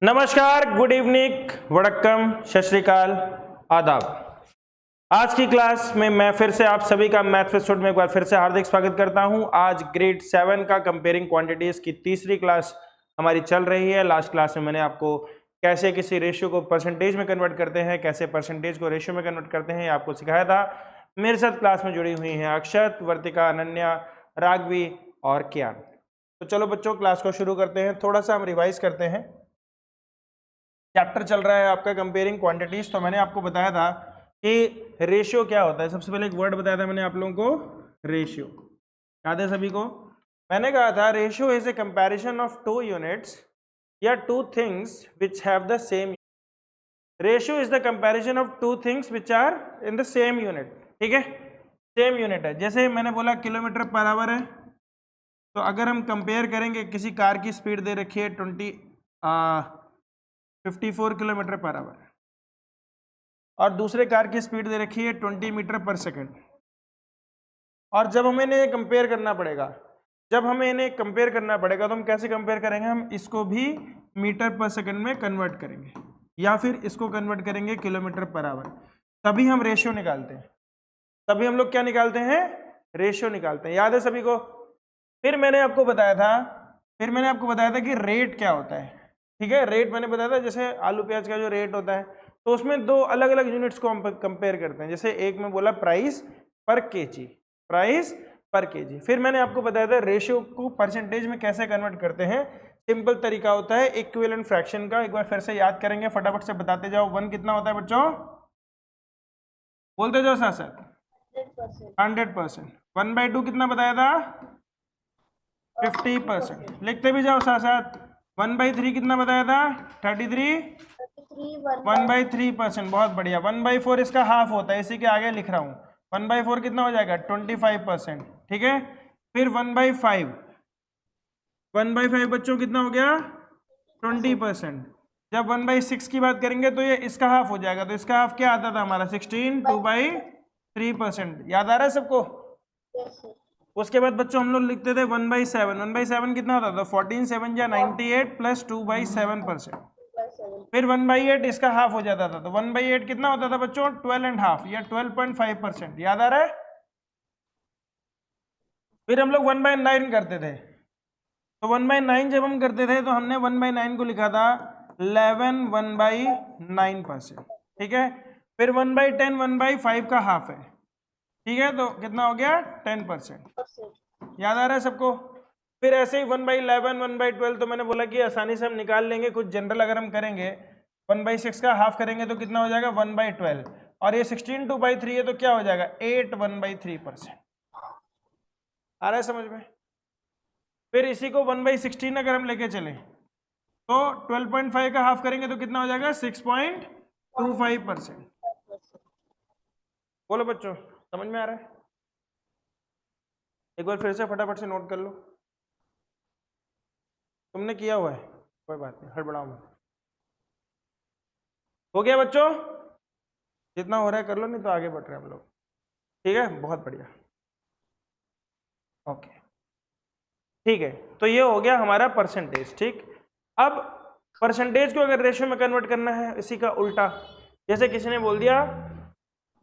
नमस्कार, good evening, वड़क्कम, सत श्री अकाल, आदाब। आज की क्लास में मैं फिर से आप सभी का मैथ इंस्टीट्यूट में एक बार फिर से हार्दिक स्वागत करता हूं। आज ग्रेड 7 का कंपेयरिंग क्वांटिटीज की तीसरी क्लास हमारी चल रही है। लास्ट क्लास में मैंने आपको कैसे किसी रेशियो को परसेंटेज में कन्वर्ट करते हैं, कैसे परसेंटेज को रेशियो में कन्वर्ट करते हैं, आपको सिखाया था। मेरे साथ क्लास में जुड़ी हुई हैं अक्षत, वर्तिका, अनन्या, राघवी और कियान। तो चलो बच्चों, क्लास को शुरू करते हैं। थोड़ा सा हम रिवाइज करते हैं। चैप्टर चल रहा है आपका कंपेयरिंग क्वांटिटीज। तो मैंने आपको बताया था कि रेशियो क्या होता है। सबसे पहले एक वर्ड बताया था मैंने आप लोगों को, रेशियो। याद है सभी को? मैंने कहा था ratio is a comparison of two units या two things which have the same. Ratio is the comparison of two things which are in the same unit. ठीक है, सेम यूनिट है। जैसे मैंने बोला किलोमीटर पर आवर है, तो अगर हम कंपेयर करेंगे, किसी कार की स्पीड दे रखी है 54 किलोमीटर पर आवर और दूसरे कार की स्पीड दे रखी है 20 मीटर पर सेकंड। और जब हमें इन्हें कंपेयर करना पड़ेगा, तो हम कैसे कंपेयर करेंगे? हम इसको भी मीटर पर सेकंड में कन्वर्ट करेंगे या फिर इसको कन्वर्ट करेंगे किलोमीटर पर आवर, तभी हम रेशियो निकालते हैं। तभी हम लोग क्या निकालते हैं? रेशियो निकालते हैं। याद है सभी को? फिर मैंने आपको बताया था कि रेट क्या होता है। ठीक है, रेट मैंने बताया था, जैसे आलू प्याज का जो रेट होता है, तो उसमें दो अलग अलग यूनिट्स को हम कंपेयर करते हैं। जैसे एक में बोला प्राइस पर केजी, फिर मैंने आपको बताया था रेशियो को परसेंटेज में कैसे कन्वर्ट करते हैं। सिंपल तरीका होता है इक्विवेलेंट फ्रैक्शन का। एक बार फिर से याद करेंगे, फटाफट से बताते जाओ। 1 कितना होता है बच्चों? बोलते जाओ साथ साथ। 100%। 1/2 कितना बताया था? 50%। लिखते भी जाओ साथ साथ। 1/3 कितना बताया था? 33। 1/3%। बहुत बढ़िया। 1/4 इसका हाफ होता है, इसी के आगे लिख रहा हूँ। 1/4 कितना हो जाएगा? 25%। ठीक है, फिर 1/5 बच्चों कितना हो गया? 20%। जब 1/6 की बात करेंगे तो ये इसका हाफ हो जाएगा। तो इसका हाफ क्या आता था हमारा? 16। 2/3%। याद आ रहा है सबको? उसके बाद बच्चों हम लोग लिखते थे 1/7। 1/7 कितना होता था? 14 7 या 98 प्लस 2/7%। फिर 1/8 इसका हाफ हो जाता था। तो 1/8 कितना होता था बच्चों? 12.5 या 12.5%। याद आ रहा है? फिर हम लोग 1/9 करते थे। तो 1/9 जब हम करते थे तो हमने 1/9 को लिखा था 11 1/9%। ठीक है, फिर 1/10 1/5 का हाफ है। ठीक है, तो कितना हो गया? 10%। याद आ रहा है सबको? फिर ऐसे ही 1/11 1/12, तो मैंने बोला कि आसानी से हम निकाल लेंगे। कुछ जनरल अगर हम करेंगे, 1/6 का हाफ करेंगे तो कितना हो जाएगा? 1/12। और ये 16 2/3 है, तो क्या हो जाएगा? 8 1/3%। आ रहा है समझ में? फिर इसी को 1/16 अगर हम लेके चले तो 12.5 का हाफ करेंगे तो कितना हो जाएगा? 6.25%। बोलो बच्चों, समझ में आ रहा है? एक बार फिर से फटाफट से नोट कर लो। तुमने किया हुआ है, कोई बात नहीं, हड़बड़ाओ मत। हो गया बच्चों? जितना हो रहा है कर लो, नहीं तो आगे बढ़ रहे हैं हम लोग। ठीक है, बहुत बढ़िया। ओके, ठीक है, तो ये हो गया हमारा परसेंटेज। ठीक, अब परसेंटेज को अगर रेशियो में कन्वर्ट करना है, इसी का उल्टा। जैसे किसी ने बोल दिया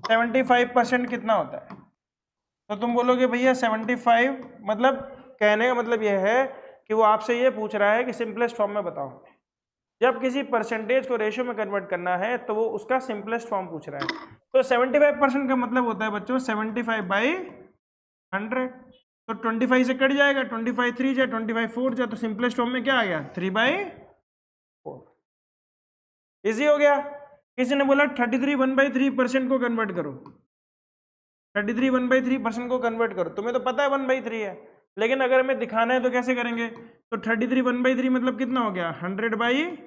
75% कितना होता है, तो तुम बोलोगे भैया 75 मतलब, कहने का मतलब यह है कि वो आपसे ये पूछ रहा है कि सिंपलेस्ट फॉर्म में बताओ। जब किसी परसेंटेज को रेशियो में कन्वर्ट करना है तो वो उसका सिंपलेस्ट फॉर्म पूछ रहा है। तो 75% का मतलब होता है बच्चों 75/100। तो 25 से कट जाएगा, 25 3 जा 25 4 जा, तो सिंपलेस्ट फॉर्म में क्या आ गया? 3/4। इजी हो गया। किसी ने बोला 33 1/3% को कन्वर्ट करो, 33 1/3% को कन्वर्ट करो। तुम्हें तो पता है 1/3 है, लेकिन अगर हमें दिखाना है तो कैसे करेंगे? तो 33 1/3 मतलब कितना हो गया? 100/3।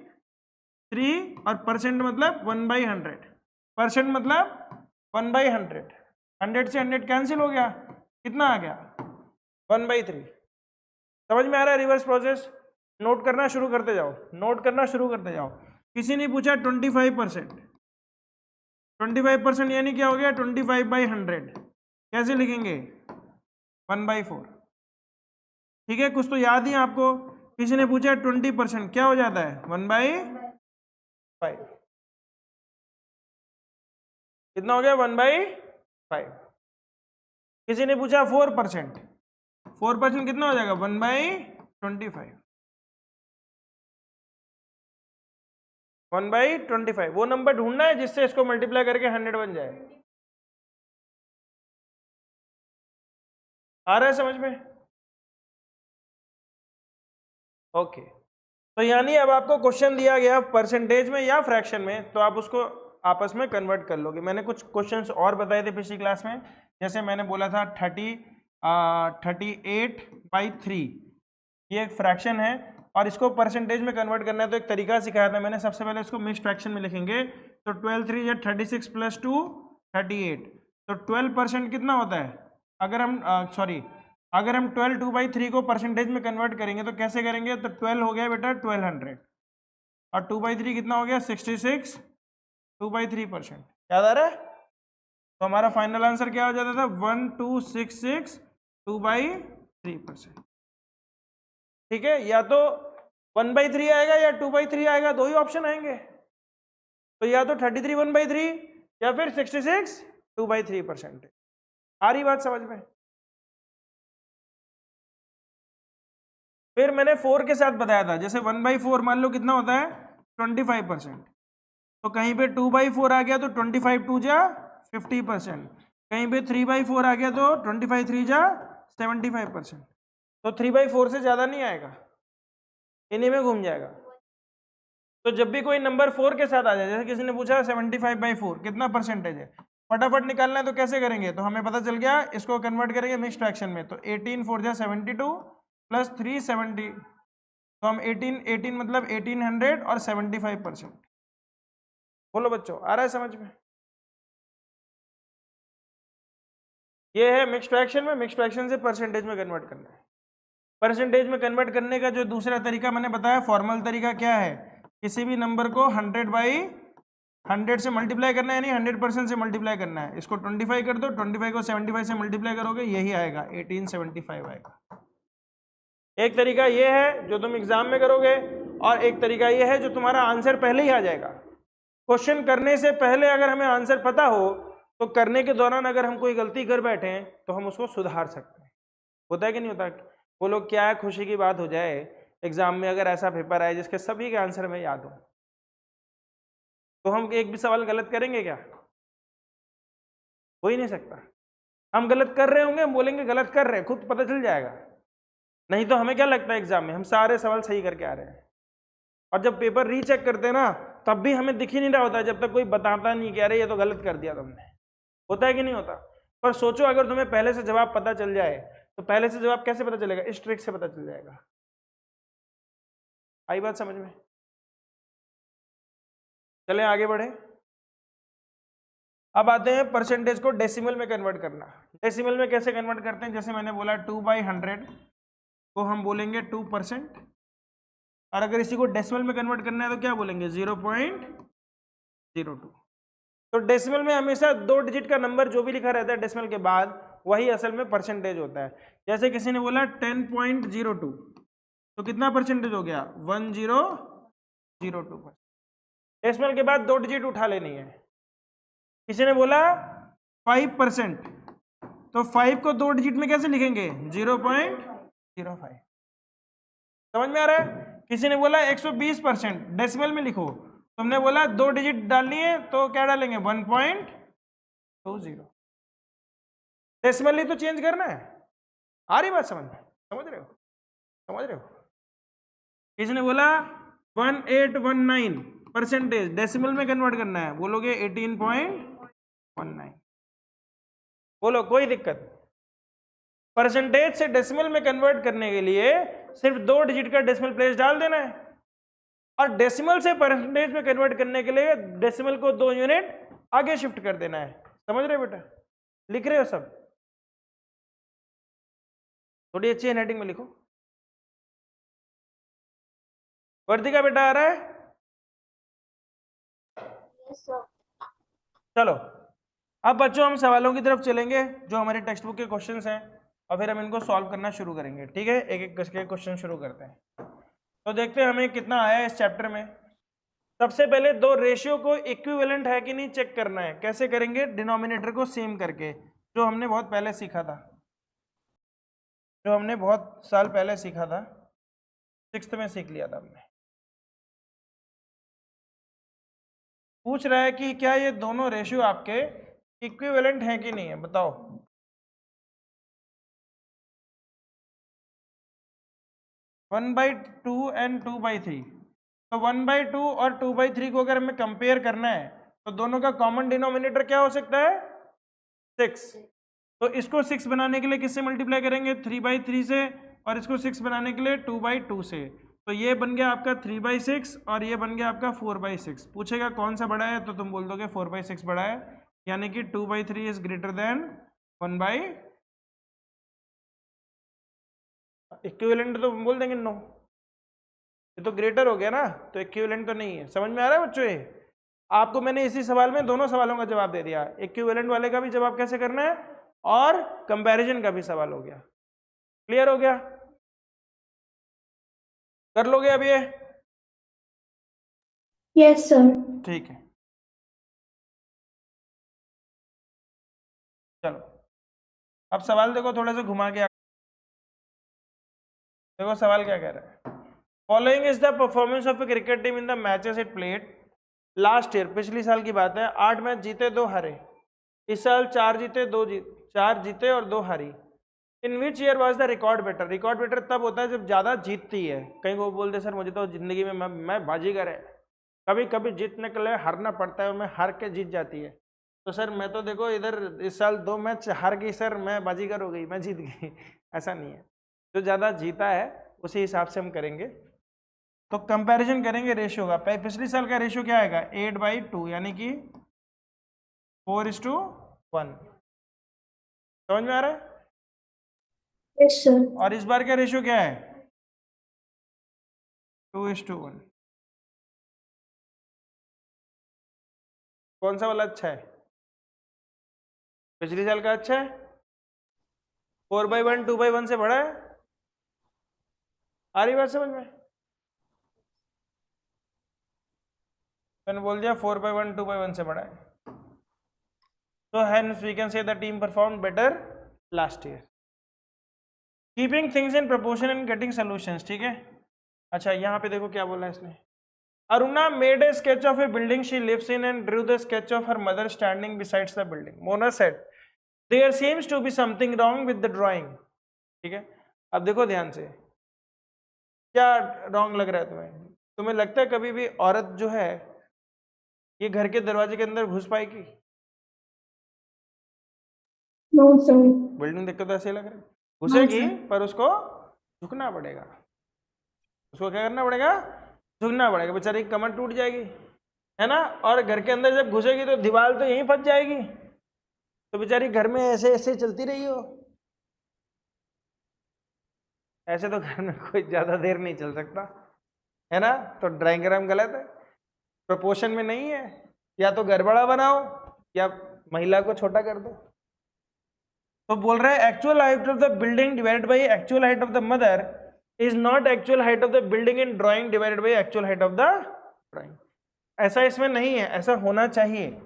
और परसेंट मतलब 1/100। परसेंट मतलब 1/100। 100 से 100 कैंसिल हो गया, कितना आ गया? 1/3। समझ में आ रहा है रिवर्स प्रोसेस? नोट करना शुरू करते जाओ। किसी ने पूछा 25%। 25% यानी क्या हो गया? 25/100। कैसे लिखेंगे? 1/4। ठीक है, कुछ तो याद ही आपको किसी ने पूछा 20%, क्या हो जाता है 1/5। कितना हो गया 1/5। किसी ने पूछा 4%, 4% कितना हो जाएगा 1/25। 1/25 वो नंबर ढूंढना है जिससे इसको मल्टीप्लाई करके 100 बन जाए। आ रहा है समझ में? ओके तो यानी अब आपको क्वेश्चन दिया गया परसेंटेज में या फ्रैक्शन में, तो आप उसको आपस में कन्वर्ट कर लोगे। मैंने कुछ क्वेश्चंस और बताए थे पिछली क्लास में, जैसे मैंने बोला था 38/3 ये एक फ्रैक्शन है और इसको परसेंटेज में कन्वर्ट करना है, तो एक तरीका सिखाया था मैंने। सबसे पहले इसको मिक्स्ड फ्रैक्शन में लिखेंगे, तो 12 3 या 36 + 2 38, तो 12% कितना होता है? अगर हम अगर हम 12 2/3 को परसेंटेज में कन्वर्ट करेंगे तो कैसे करेंगे? तो 12 हो गया बेटा 1200 और 2/3 कितना हो गया 66, 2/3%। याद आ रहा है? तो हमारा फाइनल आंसर क्या हो जाता था 1266 2/3%। ठीक है, या तो 1/3 आएगा या 2/3 आएगा, दो ही ऑप्शन आएंगे। तो या तो 33 1/3 या फिर 66 2/3%। आ रही बात समझ में? फिर मैंने 4 के साथ बताया था, जैसे 1/4 मान लो कितना होता है 25%, तो कहीं पे 2/4 आ गया तो 25 2 जा 50%, कहीं पे 3/4 आ गया तो 25 3 जा 75%। तो 3/4 से ज्यादा नहीं आएगा, इन्हीं में घूम जाएगा। तो जब भी कोई नंबर 4 के साथ आ जाए, जैसे किसी ने पूछा 75/4 कितना परसेंटेज है, फटाफट निकालना है तो कैसे करेंगे? तो हमें पता चल गया, इसको कन्वर्ट करेंगे मिक्स्ड फ्रैक्शन में, तो 18 4 जा 72 प्लस 3 70, तो हम 18 मतलब 1800 और 75%। बोलो बच्चों, आ रहा है समझ में? ये है मिक्स्ड फ्रैक्शन में, मिक्स्ड फ्रैक्शन से परसेंटेज में कन्वर्ट करना है। परसेंटेज में कन्वर्ट करने का जो दूसरा तरीका मैंने बताया, फॉर्मल तरीका क्या है? किसी भी नंबर को 100/100 से मल्टीप्लाई करना है, यानी 100% से मल्टीप्लाई करना है। इसको 25 कर दो, 25 को 75 से मल्टीप्लाई करोगे, यही आएगा 1875 आएगा। एक तरीका ये है जो तुम एग्जाम में करोगे, और एक तरीका ये है जो तुम्हारा आंसर पहले ही आ जाएगा। क्वेश्चन करने से पहले अगर हमें आंसर पता हो तो करने के दौरान अगर हम कोई गलती कर बैठे हैं तो हम उसको सुधार सकते हैं। होता है कि नहीं होता? वो लोग क्या है, खुशी की बात हो जाए एग्जाम में अगर ऐसा पेपर आए जिसके सभी के आंसर में याद हो, तो हम एक भी सवाल गलत करेंगे क्या? हो ही नहीं सकता। हम गलत कर रहे होंगे, हम बोलेंगे गलत कर रहे हैं, खुद पता चल जाएगा। नहीं तो हमें क्या लगता है एग्जाम में हम सारे सवाल सही करके आ रहे हैं, और जब पेपर रीचेक करते हैं ना तब भी हमें दिख ही नहीं रहा होता, जब तक कोई बताता नहीं कि अरे ये तो गलत कर दिया तुमने। होता है कि नहीं होता? पर सोचो अगर तुम्हें पहले से जवाब पता चल जाए, तो पहले से जवाब कैसे पता चलेगा? इस ट्रिक से पता चल जाएगा। आई बात समझ में? चलें आगे बढ़े। अब आते हैं परसेंटेज को डेसिमल में कन्वर्ट करना। डेसिमल में कैसे कन्वर्ट करते हैं? जैसे मैंने बोला 2/100 को हम बोलेंगे 2%, और अगर इसी को डेसिमल में कन्वर्ट करना है तो क्या बोलेंगे 0.02। तो डेसिमल में हमेशा 2 डिजिट का नंबर जो भी लिखा रहता है डेसिमल के बाद, वही असल में परसेंटेज होता है। जैसे किसी ने बोला 10.02, तो कितना परसेंटेज हो गया 1002%। डेसिमल के बाद 2 डिजिट उठा लेनी है। किसी ने बोला 5%, तो 5 को 2 डिजिट में कैसे लिखेंगे 0.05। समझ में आ रहा है? किसी ने बोला 120%, डेसिमल में लिखो, तुमने बोला 2 डिजिट डालनी है तो क्या डालेंगे 1.20। डेसिमल ही तो चेंज करना है। आ रही बात समझ में? समझ रहे हो? समझ रहे हो? किसी ने बोला 1819 परसेंटेज, डेसिमल में कन्वर्ट करना है, बोलोगे 18.19। बोलो कोई दिक्कत? परसेंटेज से डेसिमल में कन्वर्ट करने के लिए सिर्फ 2 डिजिट का डेसिमल प्लेस डाल देना है, और डेसिमल से परसेंटेज में कन्वर्ट करने के लिए डेसिमल को 2 यूनिट आगे शिफ्ट कर देना है। समझ रहे हो बेटा? लिख रहे हो सब? थोड़ी अच्छी हैंडराइटिंग में लिखो। वर्तिका बेटा आ रहा है? चलो अब बच्चों हम सवालों की तरफ चलेंगे जो हमारे टेक्स्ट बुक के क्वेश्चंस हैं, और फिर हम इनको सॉल्व करना शुरू करेंगे। ठीक है, एक एक करके क्वेश्चन शुरू करते हैं। तो देखते हैं हमें कितना आया इस चैप्टर में। सबसे पहले दो रेशियो को इक्विवेलेंट है कि नहीं चेक करना है। कैसे करेंगे? डिनोमिनेटर को सेम करके, जो हमने बहुत पहले सीखा था, जो हमने बहुत साल पहले सीखा था, 6th में सीख लिया था हमने। पूछ रहा है कि क्या ये दोनों रेशियो आपके इक्विवेलेंट हैं कि नहीं है, बताओ। One by two and 2/3। तो 1/2 और 2/3 को अगर हमें कंपेयर करना है तो दोनों का कॉमन डिनोमिनेटर क्या हो सकता है? 6। तो इसको 6 बनाने के लिए किससे मल्टीप्लाई करेंगे? 3/3 से, और इसको 6 बनाने के लिए 2/2 से। तो ये बन गया आपका 3/6 और ये बन गया आपका 4/6। पूछेगा कौन सा बड़ा है तो तुम बोल दोगे 4/6 बड़ा है, यानी कि 2/3 इज ग्रेटर देन 1/। इक्विवेलेंट तो बोल देंगे नो, ये तो ग्रेटर हो गया ना, तो इक्विवेलेंट तो नहीं है। समझ में आ रहा है बच्चों? ये आपको मैंने इसी सवाल में दोनों सवालों का जवाब दे दिया। इक्विवेलेंट वाले का भी जवाब कैसे करना है और कंपैरिजन का भी सवाल हो गया। क्लियर हो गया? कर लोगे अब ये? Yes sir. ठीक है, चलो अब सवाल देखो, थोड़ा सा घुमा के देखो सवाल क्या कह रहा है। Following is the performance of A cricket team in the matches it played last year. पिछली साल की बात है। 8 मैच जीते 2 हारे। इस साल 4 जीते 4 जीते और 2 हारी। In which year was the record better? Record better तब होता है जब ज्यादा जीतती है। कहीं को बोलते सर मुझे तो जिंदगी में मैं बाजीगर है, कभी कभी जीतने के लिए हारना पड़ता है और मैं हार के जीत जाती है। तो सर मैं तो देखो इधर इस साल 2 मैच हार गई सर, मैं बाजीगर हो गई, मैं जीत गई। ऐसा नहीं है, जो ज़्यादा जीता है उसी हिसाब से हम करेंगे। तो कंपैरिजन करेंगे रेशियो का। पिछले साल का रेशियो क्या आएगा? 8/2, यानी कि 4:1। समझ में आ रहा है? Yes sir. और इस बार का रेशियो क्या है? 2:1। कौन सा वाला अच्छा है? पिछले साल का अच्छा है? 4/1 2/1 से बड़ा है? आ रही बात समझ में? मैंने बोल दिया 4/1 2/1 से बड़ा है। So hence we can say the team performed better last year. Keeping things in proportion and getting solutions, ठीक है। अच्छा यहाँ पे देखो क्या बोला है इसने। Aruna made a sketch of a building she lives in and drew the sketch of her mother standing besides the building. Mona said, there seems to be something wrong with the drawing. ठीक है, अब देखो ध्यान से, क्या wrong लग रहा है तुम्हें? तुम्हें लगता है कभी भी औरत जो है ये घर के दरवाजे के अंदर घुस पाएगी? No sir. बिल्डिंग देख के तो ऐसे लग रहा है घुसेगी, पर उसको झुकना पड़ेगा। उसको क्या करना पड़ेगा? झुकना पड़ेगा। बेचारी की कमर टूट जाएगी, है ना। और घर के अंदर जब घुसेगी तो दीवार तो यहीं फंस जाएगी, तो बेचारी घर में ऐसे ऐसे चलती रही हो। ऐसे तो घर में कोई ज्यादा देर नहीं चल सकता, है ना। तो ड्राइंग गलत है, प्रोपोर्शन में नहीं है। या तो घर बड़ा बनाओ या महिला को छोटा कर दो। तो बोल रहे हैं actual height of the building divided by actual height of the mother is not actual height of the building in drawing divided by actual height of the drawing. ऐसा इसमें नहीं है, ऐसा होना चाहिए,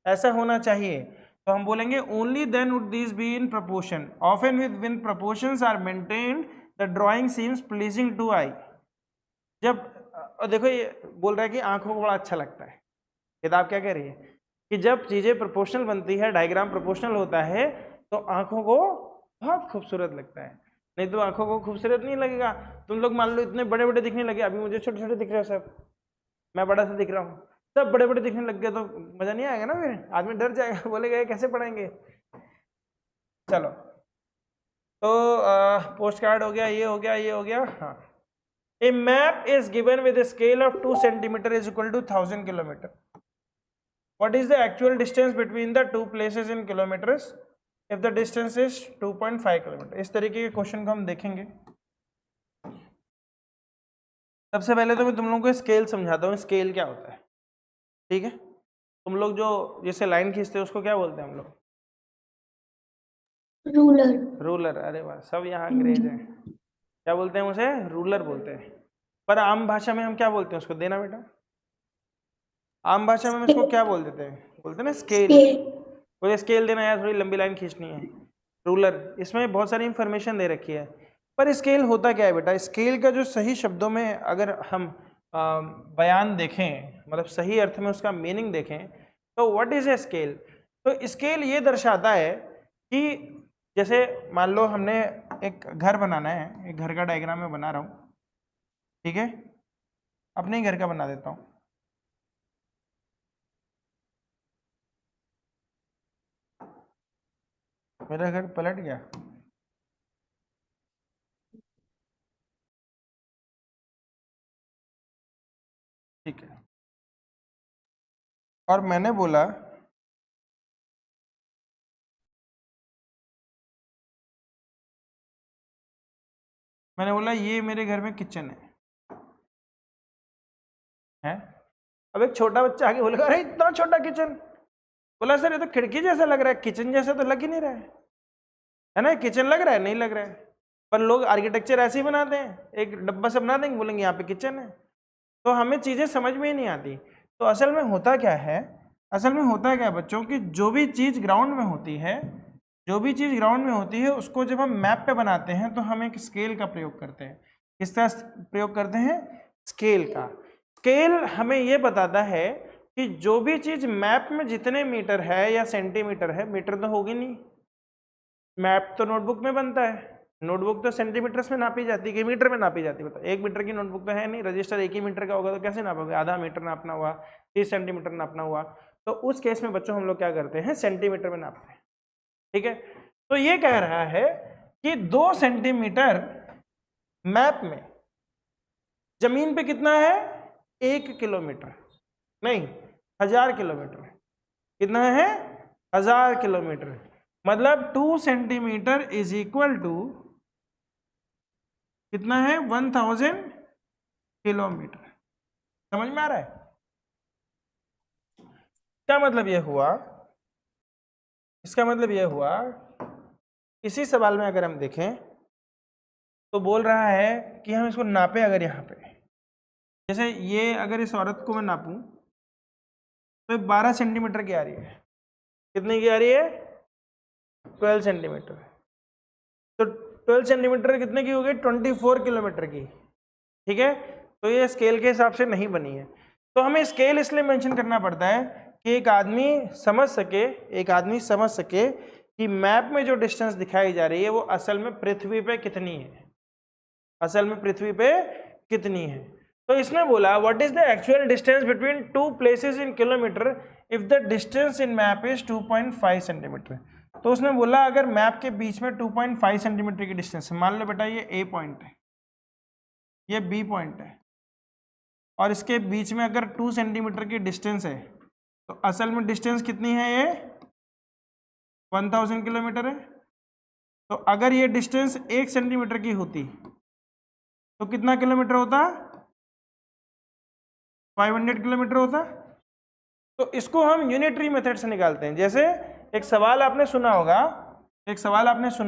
ऐसा होना चाहिए। तो हम बोलेंगे only then would this be in proportion. Often with when proportions are maintained the drawing seems pleasing to eye. जब देखो ये बोल रहा है कि आंखों को बड़ा अच्छा लगता है। किताब क्या कह रही है कि जब चीजें प्रोपोर्शनल बनती है, डायग्राम प्रोपोर्शनल होता है, तो आंखों को बहुत खूबसूरत लगता है। नहीं तो आंखों को खूबसूरत नहीं लगेगा। तुम लोग मान लो इतने बड़े बड़े दिखने लगे, अभी मुझे छोटे छोटे दिख रहे हो सब, मैं बड़ा सा दिख रहा हूँ, सब बड़े बड़े दिखने लग गए तो मजा नहीं आएगा ना, फिर आदमी डर जाएगा, बोलेगा ये कैसे पढ़ाएंगे। चलो तो पोस्ट कार्ड हो गया, ये हो गया, ये हो गया। हाँ, a map is given with scale of 2 centimetre is equal to 1000 kilometre. What is the actual distance between the two places in kilometers if the distance is 2.5 kilometre? इस तरीके के क्वेश्चन को हम देखेंगे। सबसे पहले तो मैं तुम लोगों को स्केल समझाता हूँ, स्केल क्या होता है, ठीक है। तुम लोग जो जैसे लाइन खींचते हैं उसको क्या बोलते हैं हम लोग? रूलर। रूलर। अरे वाह, सब यहाँ अंग्रेज हैं। क्या बोलते हैं उसे? रूलर बोलते हैं। पर आम भाषा में हम क्या बोलते हैं उसको, देना बेटा, आम भाषा में हम इसको क्या बोल देते हैं, बोलते हैं ना स्केल। स्केल। मुझे स्केल देना है, थोड़ी लंबी लाइन खींचनी है, रूलर, इसमें बहुत सारी इंफॉर्मेशन दे रखी है। पर स्केल होता क्या है बेटा, स्केल का जो सही शब्दों में अगर हम बयान देखें, मतलब सही अर्थ में उसका मीनिंग देखें, तो व्हाट इज ए स्केल। तो स्केल ये दर्शाता है कि जैसे मान लो हमने एक घर बनाना है, एक घर का डायग्राम मैं बना रहा हूँ, ठीक है, अपने ही घर का बना देता हूँ। मेरा घर पलट गया, ठीक है, और मैंने बोला ये मेरे घर में किचन है। अब एक छोटा बच्चा आगे बोलेगा अरे इतना छोटा किचन, बोला सर ये तो खिड़की जैसा लग रहा है, किचन जैसा तो लग ही नहीं रहा है ना, किचन लग रहा है, नहीं लग रहा है। पर लोग आर्किटेक्चर ऐसे ही बनाते हैं, एक डब्बा से बना देंगे, बोलेंगे यहाँ पे किचन है। तो हमें चीजें समझ में ही नहीं आती। तो असल में होता क्या है, असल में होता है क्या बच्चों की, जो भी चीज ग्राउंड में होती है, जो भी चीज ग्राउंड में होती है उसको जब हम मैप पे बनाते हैं तो हम एक स्केल का प्रयोग करते हैं। किसका प्रयोग करते हैं, स्केल का। स्केल हमें ये बताता है कि जो भी चीज मैप में जितने मीटर है या सेंटीमीटर है, मीटर तो होगी नहीं, मैप तो नोटबुक में बनता है, नोटबुक तो सेंटीमीटर्स में नापी जाती है कि मीटर में नापी जाती है, बताओ, 1 मीटर की नोटबुक तो है नहीं, रजिस्टर 1 ही मीटर का होगा तो कैसे नापोगे, आधा मीटर नापना हुआ, 30 सेंटीमीटर नापना हुआ, तो उस केस में बच्चों हम लोग क्या करते हैं, सेंटीमीटर में नापते हैं, ठीक है। तो ये कह रहा है कि 2 सेंटीमीटर मैप में जमीन पे कितना है, 1 किलोमीटर, नहीं 1000 किलोमीटर, कितना है, 1000 किलोमीटर, मतलब 2 सेंटीमीटर इज इक्वल टू कितना है, 1000 किलोमीटर। समझ में आ रहा है, क्या मतलब यह हुआ, इसका मतलब यह हुआ, इसी सवाल में अगर हम देखें तो बोल रहा है कि हम इसको नापे, अगर यहाँ पे जैसे ये अगर इस औरत को मैं नापूं तो 12 सेंटीमीटर की आ रही है, कितनी की आ रही है, 12 सेंटीमीटर, तो 12 सेंटीमीटर कितने की हो गई, 24 किलोमीटर की, ठीक है। तो ये स्केल के हिसाब से नहीं बनी है। तो हमें स्केल इसलिए मेंशन करना पड़ता है कि एक आदमी समझ सके कि मैप में जो डिस्टेंस दिखाई जा रही है वो असल में पृथ्वी पे कितनी है, असल में पृथ्वी पे कितनी है। तो इसने बोला what is the actual distance between 2 places in kilometre if the distance in map is 2.5 centimetre. तो उसने बोला अगर मैप के बीच में 2.5 सेंटीमीटर की डिस्टेंस है, मान लो बेटा ये ए पॉइंट है, ये बी पॉइंट है, और इसके बीच में अगर 2 सेंटीमीटर की डिस्टेंस है, तो असल में डिस्टेंस कितनी है, ये 1000 किलोमीटर है। तो अगर ये डिस्टेंस 1 सेंटीमीटर की होती तो कितना किलोमीटर होता, 500 किलोमीटर होता। तो इसको हम यूनिटरी मेथड से निकालते हैं। जैसे एक सवाल आपने सुना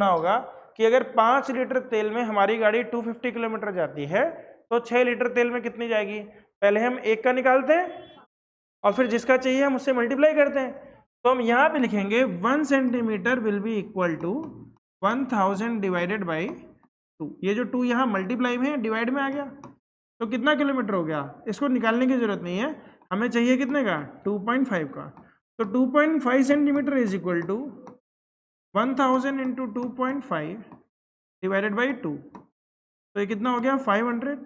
होगा कि अगर 5 लीटर तेल में हमारी गाड़ी 250 किलोमीटर जाती है तो 6 लीटर तेल में कितनी जाएगी, पहले हम एक का निकालते हैं और फिर जिसका चाहिए हम उससे मल्टीप्लाई करते हैं। तो हम यहाँ पे लिखेंगे 1 centimetre will be equal to 1000 divided by 2। ये जो 2 यहाँ मल्टीप्लाई में डिवाइड में आ गया, तो कितना किलोमीटर हो गया, इसको निकालने की जरूरत नहीं है, हमें चाहिए कितने का, 2.5 का। तो 2.5 centimetre is equal to 1000 into 2.5 divided by 2, तो ये कितना हो गया, 500।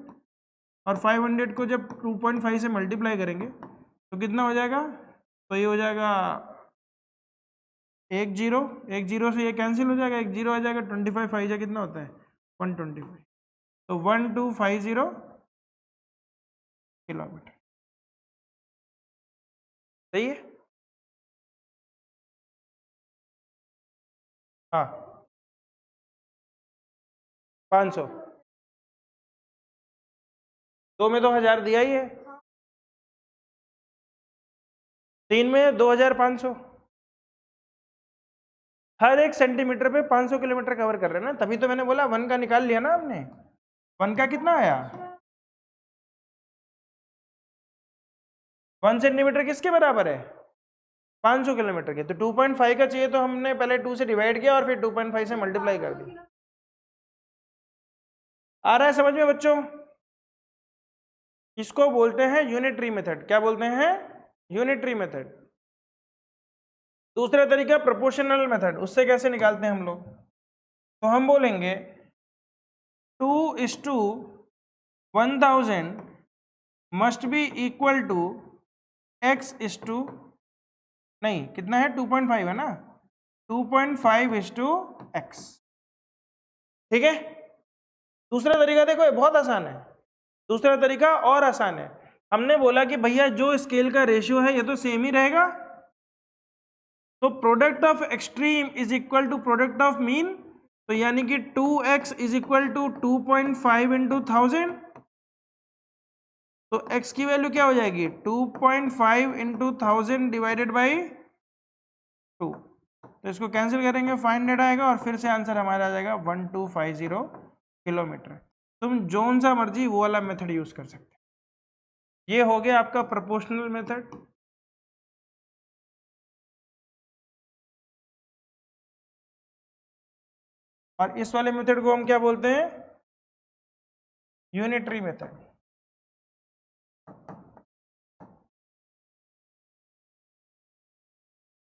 और 500 को जब 2.5 से मल्टीप्लाई करेंगे तो कितना हो जाएगा, तो ये हो जाएगा 1 0 से ये कैंसिल हो जाएगा, 1 0 आ जाएगा, 25 5 जा कितना होता है, 125, तो 1250 किलोमीटर। सही है, हाँ 500, 2 में तो 1000 दिया ही है, 3 में 2500, हर एक सेंटीमीटर पे 500 किलोमीटर कवर कर रहे हैं ना, तभी तो मैंने बोला 1 का निकाल लिया ना हमने, 1 का कितना आया 1 सेंटीमीटर किसके बराबर है? 500 किलोमीटर के। तो 2.5 का चाहिए तो हमने पहले 2 से डिवाइड किया और फिर 2.5 से मल्टीप्लाई कर दी। आ रहा है समझ में बच्चों? इसको बोलते हैं यूनिटरी मेथड। क्या बोलते हैं? Unitary method. दूसरा तरीका प्रोपोर्शनल मेथड। उससे कैसे निकालते हैं हम लोग? तो हम बोलेंगे 2:1000 must be equal to x is two, नहीं कितना है, 2.5 है ना, 2.5 इज टू x। ठीक है। दूसरा तरीका देखो, ये बहुत आसान है। दूसरा तरीका और आसान है। हमने बोला कि भैया जो स्केल का रेशियो है ये तो सेम ही रहेगा, तो product of extreme is equal to product of mean. तो यानी कि 2x is equal to 2.5 into 1000। तो x की वैल्यू क्या हो जाएगी? 2.5 इंटू 1000 डिवाइडेड बाई 2। तो इसको कैंसिल करेंगे, 500 आएगा और फिर से आंसर हमारा आ जाएगा 1250 किलोमीटर। तुम जोन सा मर्जी वो वाला मेथड यूज कर सकते हो। ये हो गया आपका प्रोपोर्शनल मेथड। और इस वाले मेथड को हम क्या बोलते हैं? Unitary method.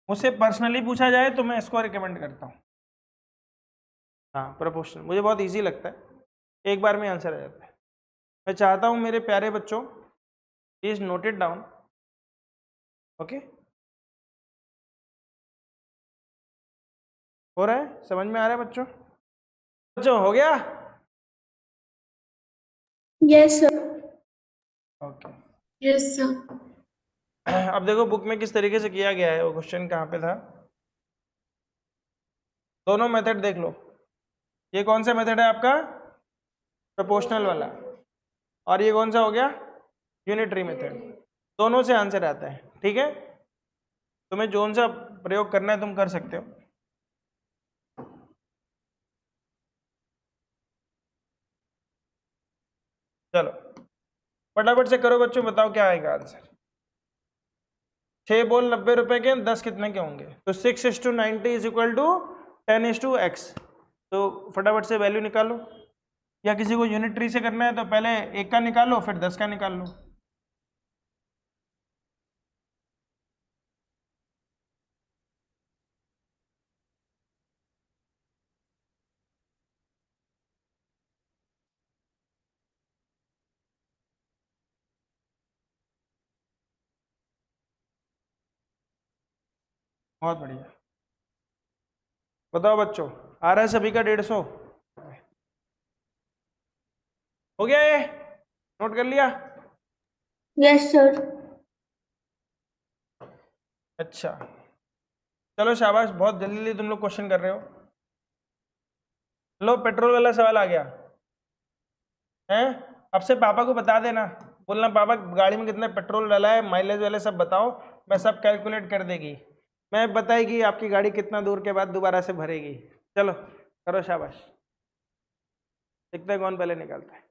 मुझसे पर्सनली पूछा जाए तो मैं इसको रिकमेंड करता हूँ। हाँ, प्रोपोर्शनल मुझे बहुत इजी लगता है, एक बार में आंसर आ जाता है। मैं चाहता हूँ मेरे प्यारे बच्चों, please note it down. Okay, हो रहा है? समझ में आ रहा है बच्चों? बच्चों हो गया? Yes sir. Okay. Yes sir. अब देखो बुक में किस तरीके से किया गया है। वो क्वेश्चन कहाँ पे था? दोनों मेथड देख लो। ये कौन सा मेथड है आपका? प्रोपोर्शनल वाला। और ये कौन सा हो गया? Unitary method. दोनों से आंसर आता है। ठीक है, तुम्हें जोन सा प्रयोग करना है तुम कर सकते हो। चलो फटाफट से करो बच्चों, बताओ क्या आएगा आंसर। 6 बॉल 90 रुपए के, 10 कितने के होंगे? तो 6:90 इज इक्वल टू 10:x। तो फटाफट से वैल्यू निकालो, या किसी को यूनिटरी से करना है तो पहले 1 का निकालो फिर 10 का निकाल लो। बहुत बढ़िया, बताओ बच्चों, आ रहा है सभी का 150? हो गया ये? नोट कर लिया? Yes sir. अच्छा चलो शाबाश, बहुत जल्दी जल्दी तुम लोग क्वेश्चन कर रहे हो। लो पेट्रोल वाला सवाल आ गया है। अब से पापा को बता देना, बोलना पापा गाड़ी में कितना पेट्रोल डाला है, माइलेज वाले सब बताओ, मैं सब कैलकुलेट कर देगी, मैं बताएगी आपकी गाड़ी कितना दूर के बाद दोबारा से भरेगी। चलो करो शाबाश, देखते हैं कौन पहले निकालता है।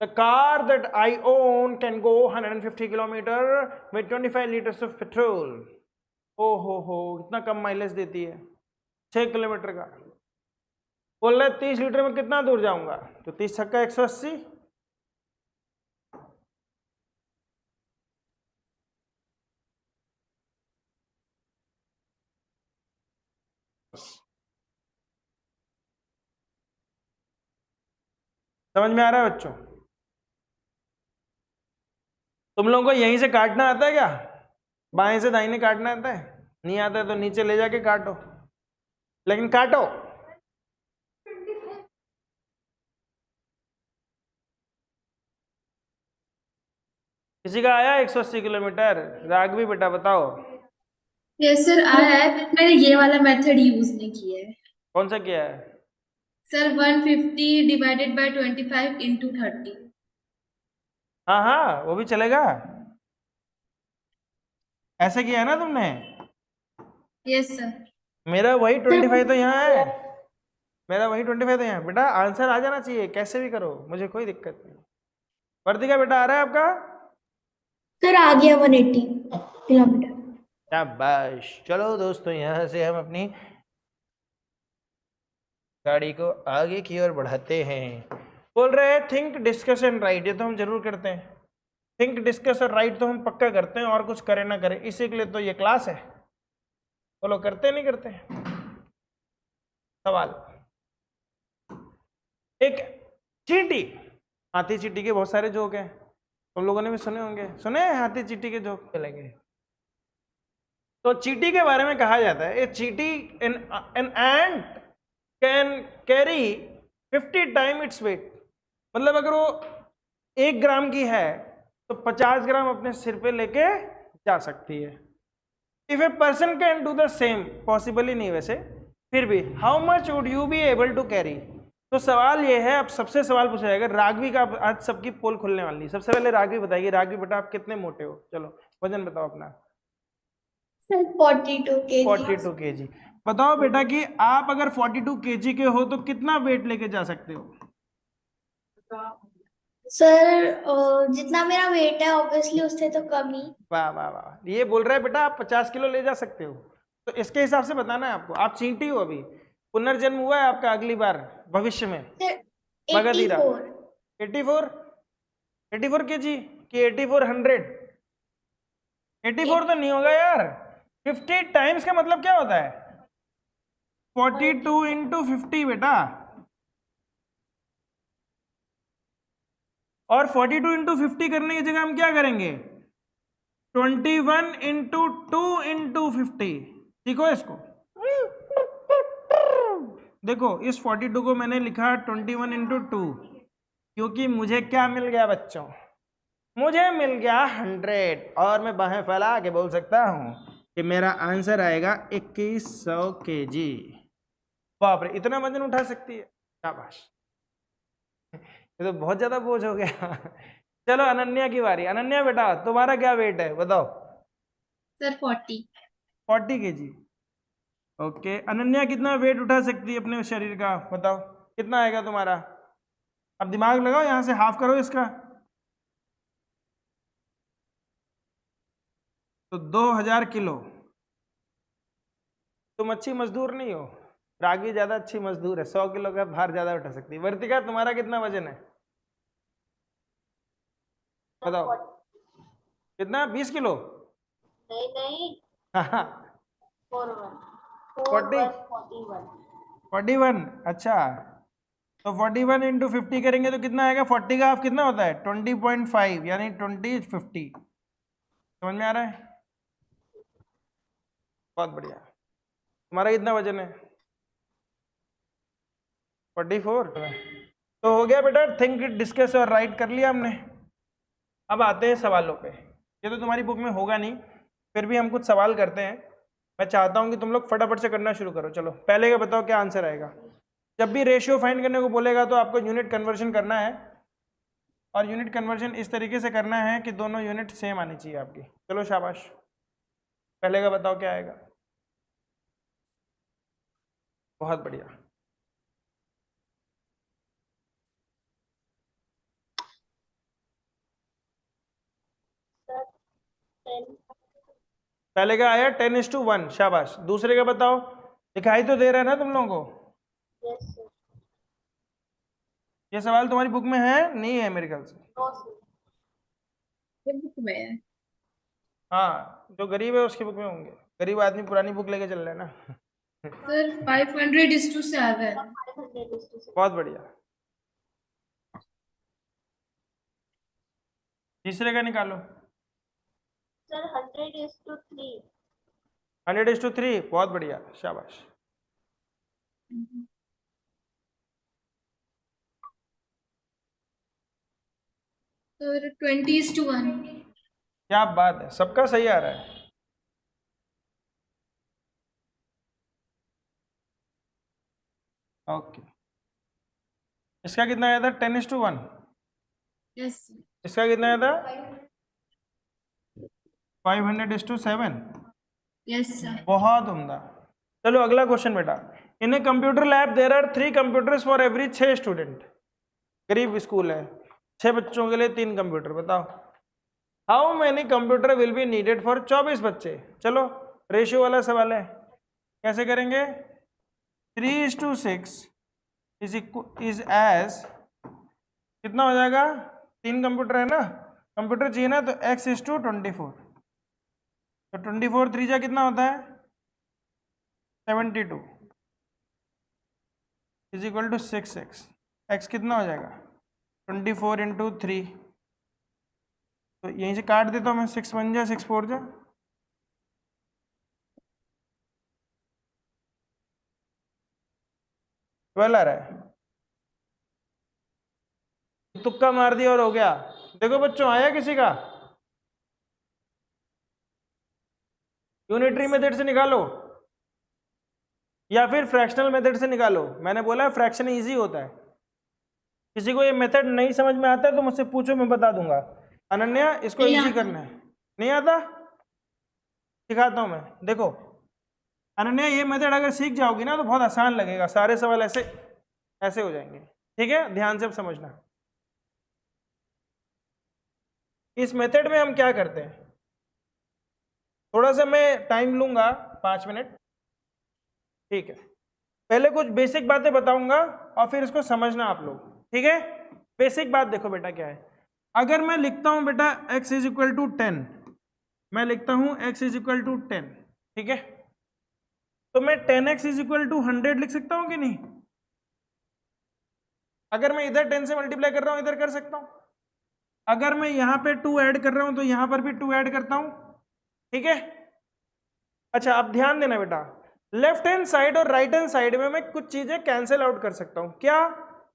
The car that I own can go 150 kilometre with 25 liters of petrol। ओ हो, इतना कम माइलेज देती है, 6 किलोमीटर का। बोल रहा है 30 लीटर में कितना दूर जाऊंगा? तो 30 छक्का 180। समझ में आ रहा है बच्चों? तुम लोगों को यहीं से काटना आता है क्या? बाएं से दाहिने काटना आता है? नहीं आता है तो नीचे ले जाके काटो, लेकिन काटो। किसी का आया 180 किलोमीटर? राघवी बेटा बताओ। यस सर, आया है, मैंने ये वाला मेथड यूज नहीं किया है कौन सा किया है? सर। 150 divided by 25 into 30। हाँ हाँ वो भी चलेगा, ऐसे किया है ना तुमने? Yes sir. मेरा वही 25 तो यहाँ है, मेरा वही 25 तो यहाँ है। बेटा आंसर आ जाना चाहिए, कैसे भी करो, मुझे कोई दिक्कत नहीं। वर्तिका बेटा आ रहा है आपका? सर आ गया 180 किलोमीटर। शाबाश। चलो दोस्तों, यहाँ से हम अपनी गाड़ी को आगे की ओर बढ़ाते हैं। बोल रहे हैं थिंक डिस्कस एंड राइट, ये तो हम जरूर करते हैं। थिंक डिस्कस और राइट तो हम पक्का करते हैं, और कुछ करें ना करें, इसी के लिए तो ये क्लास है। बोलो करते नहीं करते? सवाल, एक चींटी, हाथी चींटी के बहुत सारे जोक हैं, तुम लोगों ने भी सुने होंगे, सुने हैं हाथी चींटी के जोक चलेंगे। तो चींटी के बारे में कहा जाता है, ए चींटी an ant can carry 50 time its weight. मतलब अगर वो 1 ग्राम की है तो 50 ग्राम अपने सिर पे लेके जा सकती है। If a person can do the same, possible ही नहीं वैसे, फिर भी how much would you be able to carry. तो सवाल ये है, अब सबसे सवाल पूछा जाएगा राघवी का। आज सबकी पोल खुलने वाली है। सबसे पहले राघवी बताइए, राघवी बेटा आप कितने मोटे हो? चलो वजन बताओ अपना। Sir 42 kg। 42 kg। बताओ बेटा कि आप अगर 42 kg के हो तो कितना वेट लेके जा सकते हो? सर जितना मेरा वेट है ऑब्वियसली उससे तो कम ही। वाह वाह वाह, ये बोल रहा है बेटा आप 50 किलो ले जा सकते हो, तो इसके हिसाब से बताना है आपको। आप चींटी हो, अभी पुनर्जन्म हुआ है आपका अगली बार भविष्य में। सर मगधीरा 84। 84 kg कि 84 100? 84 तो नहीं होगा यार। 50 टाइम्स का मतलब क्या होता है? 42 इंटू 50 बेटा। और 42 इंटू 50 करने की जगह हम क्या करेंगे? 21 इंटू 2 इंटू 50। सीखो इसको। देखो इस 42 को मैंने लिखा 21 इंटू 2, क्योंकि मुझे क्या मिल गया बच्चों? मुझे मिल गया 100, और मैं बाहें फैला के बोल सकता हूं कि मेरा आंसर आएगा 2100 kg। बाप रे, इतना वजन उठा सकती है, शाबाश। ये तो बहुत ज्यादा बोझ हो गया। चलो अनन्या की बारी। अनन्या बेटा तुम्हारा क्या वेट है बताओ? सर 40। 40 kg। ओके, अनन्या कितना वेट उठा सकती है अपने शरीर का? बताओ कितना आएगा तुम्हारा? अब दिमाग लगाओ, यहां से हाफ करो इसका, तो 2000 किलो। तुम अच्छी मजदूर नहीं हो, रागी ज्यादा अच्छी मजदूर है, 100 किलो का भार ज्यादा उठा सकती है। वर्तिका तुम्हारा कितना वजन है बताओ? कितना? 20 किलो? नहीं नहीं, हाँ 41। 41। अच्छा, तो 41 इंटू 50 करेंगे तो कितना आएगा? 40 का हाफ कितना होता है? 20.5, यानी 20 50। समझ में आ रहा है? बहुत बढ़िया। तुम्हारा कितना वजन है? 44। तो हो गया बेटा, थिंक डिस्कस और राइट कर लिया हमने। अब आते हैं सवालों पे। ये तो तुम्हारी बुक में होगा नहीं, फिर भी हम कुछ सवाल करते हैं। मैं चाहता हूं कि तुम लोग फटाफट से करना शुरू करो। चलो पहले का बताओ क्या आंसर आएगा? जब भी रेशियो फाइंड करने को बोलेगा तो आपको यूनिट कन्वर्जन करना है, और यूनिट कन्वर्जन इस तरीके से करना है कि दोनों यूनिट सेम आनी चाहिए आपकी। चलो शाबाश, पहले का बताओ क्या आएगा? बहुत बढ़िया। पहले का आया 10:1, शाबाश। दूसरे का बताओ, दिखाई तो दे रहा है ना तुम लोगों को? ये सवाल तुम्हारी बुक में है नहीं है मेरे ख्याल से? बुक में है। हाँ, जो गरीब है उसकी बुक में होंगे। गरीब आदमी पुरानी बुक लेके चल रहे हैं ना। सर 500:7। बहुत बढ़िया। तीसरे का निकालो। सर 100:3। 100:3, बहुत बढ़िया, शाबाश। सर 20:1। क्या बात है, सबका सही आ रहा है। ओके, इसका कितना आया था? 10:1। यस। इसका कितना आया था? 500:7। Yes sir. बहुत उम्दा। चलो अगला क्वेश्चन बेटा। In a computer lab there are 3 computers for every 6 student. गरीब स्कूल है, 6 बच्चों के लिए 3 कंप्यूटर। बताओ how many computer will be needed for 24 बच्चे। चलो रेशियो वाला सवाल है, कैसे करेंगे? 3:6 इज एज कितना हो जाएगा? 3 कंप्यूटर है ना, कंप्यूटर चाहिए ना, तो x/24। तो 24 3 कितना होता है? 72 is equal to 6x। x कितना हो जाएगा? 24 इंटू 3। तो यहीं से काट देता हूँ मैं, 6 1 जा 6 4 जा। ट्वेल्व आ रहा है, तुक्का मार दिया और हो गया। देखो बच्चों, आया किसी का? यूनिटरी मेथड से निकालो या फिर फ्रैक्शनल मेथड से निकालो। मैंने बोला फ्रैक्शन इजी होता है। किसी को ये मेथड नहीं समझ में आता है तो मुझसे पूछो, मैं बता दूंगा। अनन्या, इसको नहीं इजी आता। करना है। नहीं आता? सिखाता हूं मैं। देखो अनन्या, ये मेथड अगर सीख जाओगी ना तो बहुत आसान लगेगा, सारे सवाल ऐसे ऐसे हो जाएंगे। ठीक है, ध्यान से अब समझना। इस मेथड में हम क्या करते हैं, थोड़ा सा मैं टाइम लूंगा, 5 मिनट। ठीक है, पहले कुछ बेसिक बातें बताऊंगा और फिर इसको समझना आप लोग। ठीक है, बेसिक बात देखो बेटा क्या है। अगर मैं लिखता हूं बेटा x इज इक्वल टू 10, मैं लिखता हूं x इज इक्वल टू 10, ठीक है, तो मैं 10x इज इक्वल टू 100 लिख सकता हूं कि नहीं? अगर मैं इधर 10 से मल्टीप्लाई कर रहा हूं, इधर कर सकता हूं। अगर मैं यहां पे 2 ऐड कर रहा हूं तो यहां पर भी 2 ऐड करता हूं। ठीक है, अच्छा अब ध्यान देना बेटा, लेफ्ट हैंड साइड और राइट हैंड साइड में मैं कुछ चीजें कैंसिल आउट कर सकता हूं। क्या?